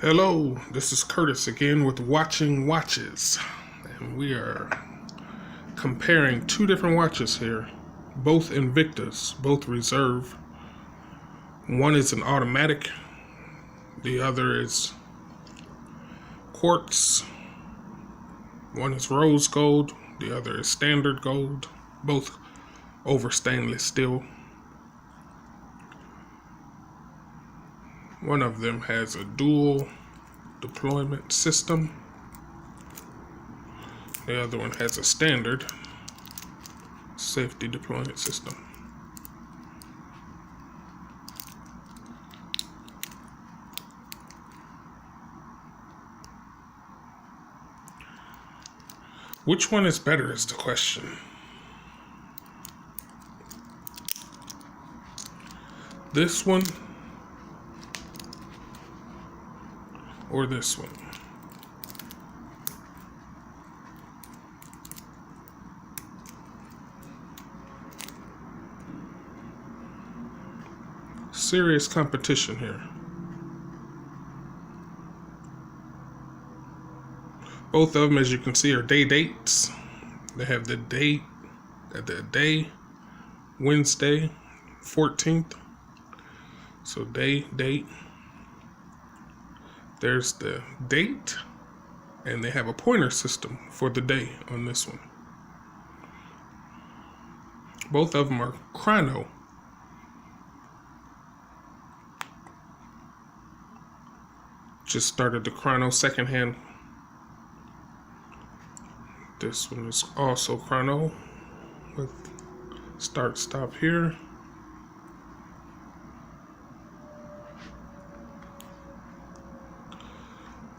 Hello, this is Curtis again with Watching Watches, and we are comparing two different watches here, both Invictas, both reserve. One is an automatic, the other is Quartz. One is rose gold, the other is standard gold, both over stainless steel. One of them has a dual deployment system. The other one has a standard safety deployment system. Which one is better is the question. This one or this one? Serious competition here. Both of them, as you can see, are day dates. They have the date at the day, Wednesday, 14th. So date. There's the date, and they have a pointer system for the day on this one. Both of them are Chrono. Just started the Chrono secondhand. This one is also Chrono with start stop here.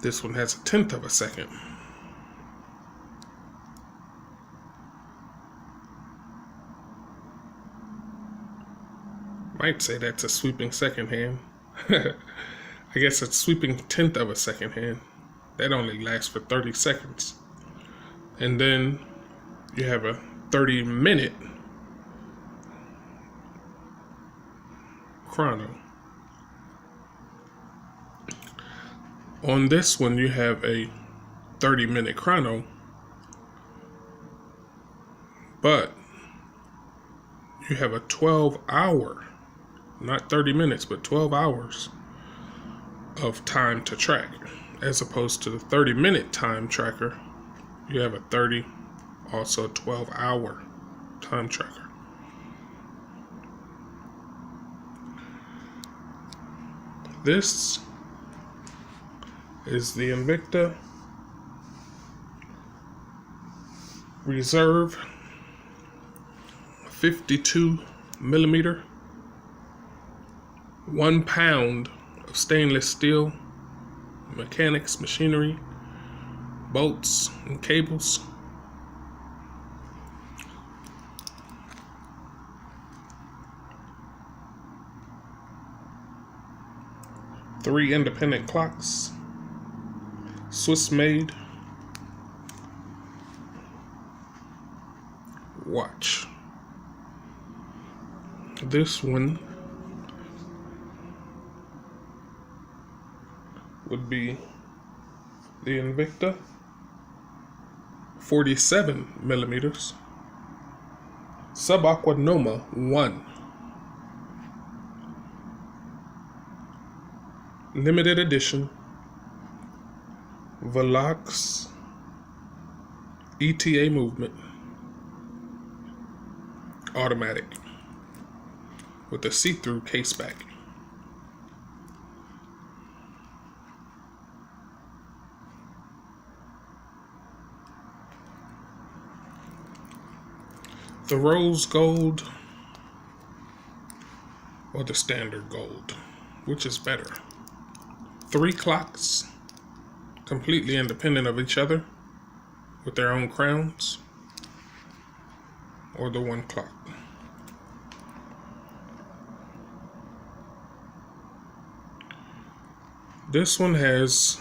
This one has 1/10 of a second. Might say that's a sweeping second hand. I guess it's sweeping 1/10 of a second hand. That only lasts for 30 seconds. And then you have a 30-minute chrono. On this one, you have a 30-minute chrono, but you have a 12-hour, not 30 minutes, but 12 hours of time to track, as opposed to the 30-minute time tracker. You have a 30, also a 12-hour time tracker. This is the Invicta Reserve 52 millimeter, 1 pound of stainless steel, mechanics, machinery, bolts and cables. Three independent clocks, Swiss made watch. This one would be the Invicta 47 millimeters, Subaqua Noma 1. Limited edition Velox ETA movement, automatic, with a see-through case back. The rose gold or the standard gold, which is better? 3 clocks, completely independent of each other, with their own crowns, or the 1 clock. This one has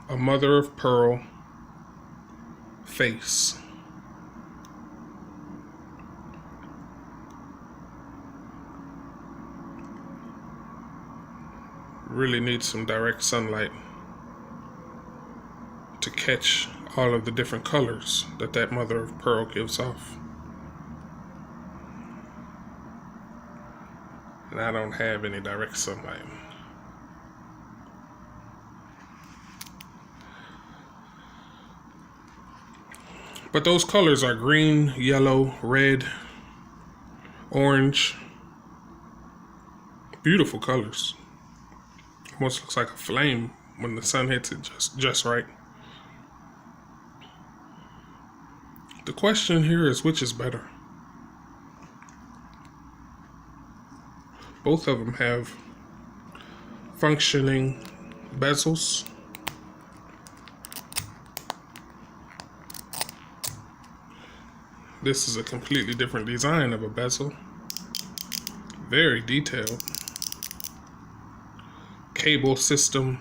a mother of pearl face. Really needs some direct sunlight to catch all of the different colors that mother of pearl gives off. And I don't have any direct sunlight. But those colors are green, yellow, red, orange. Beautiful colors. Almost looks like a flame when the sun hits it just right. The question here is, which is better? Both of them have functioning bezels. This is a completely different design of a bezel. Very detailed. Cable system.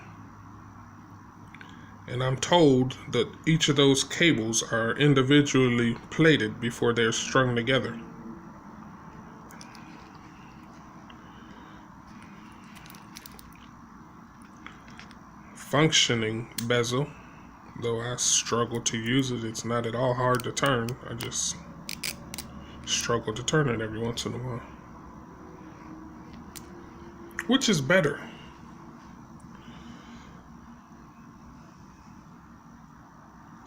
And I'm told that each of those cables are individually plated before they're strung together. Functioning bezel, though I struggle to use it. It's not at all hard to turn. I just struggle to turn it every once in a while. Which is better?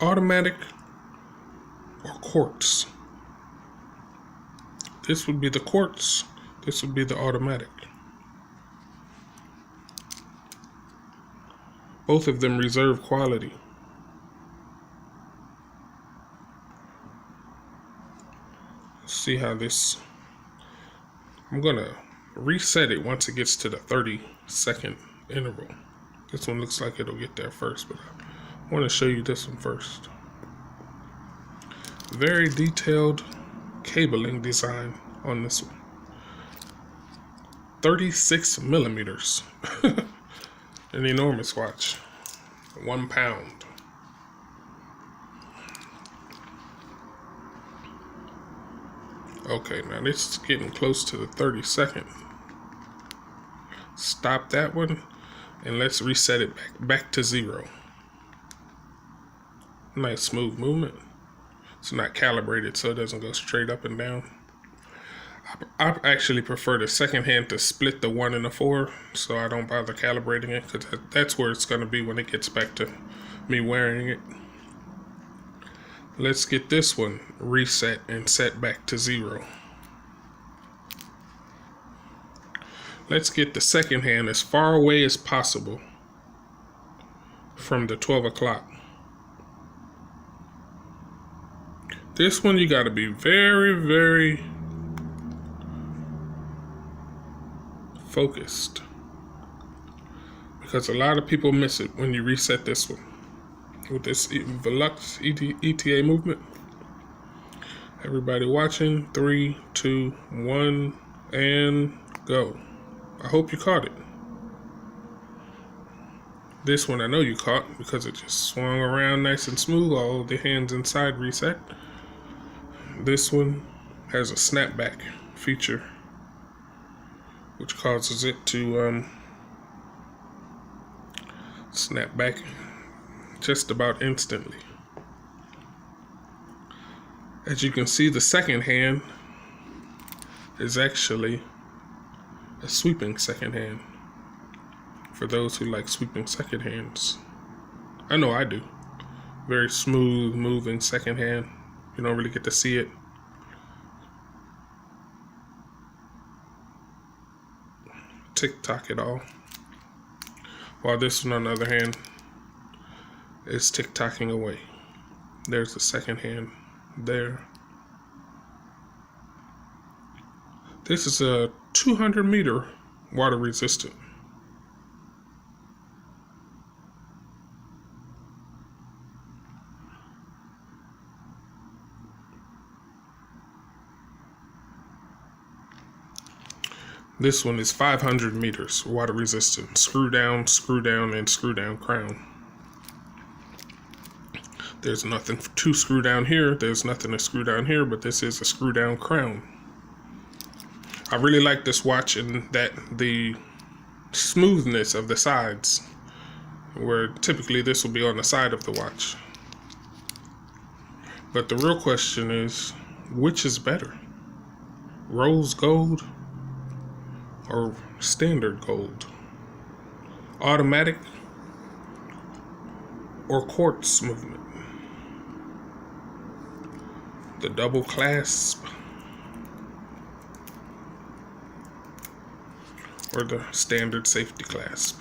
Automatic or quartz? This would be the quartz. This would be the automatic. Both of them reserve quality. Let's see how this... I'm gonna reset it once it gets to the 30-second interval. This one looks like it'll get there first, but I want to show you this one first. Very detailed cabling design on this one. 36 millimeters. An enormous watch. 1 pound. Okay, now this is getting close to the 30-second. Stop that one and let's reset it back to 0. Nice smooth movement. It's not calibrated so it doesn't go straight up and down. I actually prefer the second hand to split the 1 and the 4, so I don't bother calibrating it, because that's where it's going to be when it gets back to me wearing it. Let's get this one reset and set back to 0. Let's get the second hand as far away as possible from the 12 o'clock. This one you got to be very, very focused, because a lot of people miss it when you reset this one with this Velux ETA movement. Everybody watching, 3, 2, 1, and go. I hope you caught it. This one I know you caught because it just swung around nice and smooth, all the hands inside reset. This one has a snapback feature, which causes it to snap back just about instantly. As you can see, the second hand is actually a sweeping second hand, for those who like sweeping second hands. I know I do. Very smooth moving second hand. You don't really get to see it. Tick-tock it all. While this one, on the other hand, is tick-tocking away. There's the second hand there. This is a 200 meter water resistant. This one is 500 meters water resistant. Screw down, and screw down crown. There's nothing to screw down here. There's nothing to screw down here, but this is a screw down crown. I really like this watch in that the smoothness of the sides where typically this will be on the side of the watch. But the real question is, which is better? Rose gold or standard gold? Automatic or quartz movement? The double clasp or the standard safety clasp?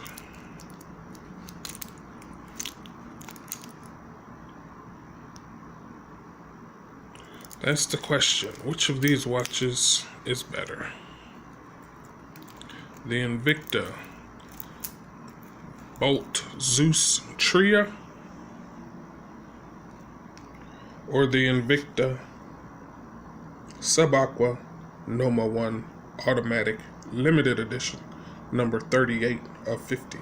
That's the question. Which of these watches is better? The Invicta Bolt Zeus Tria or the Invicta Subaqua Noma 1 Automatic Limited Edition, number 38 of 50.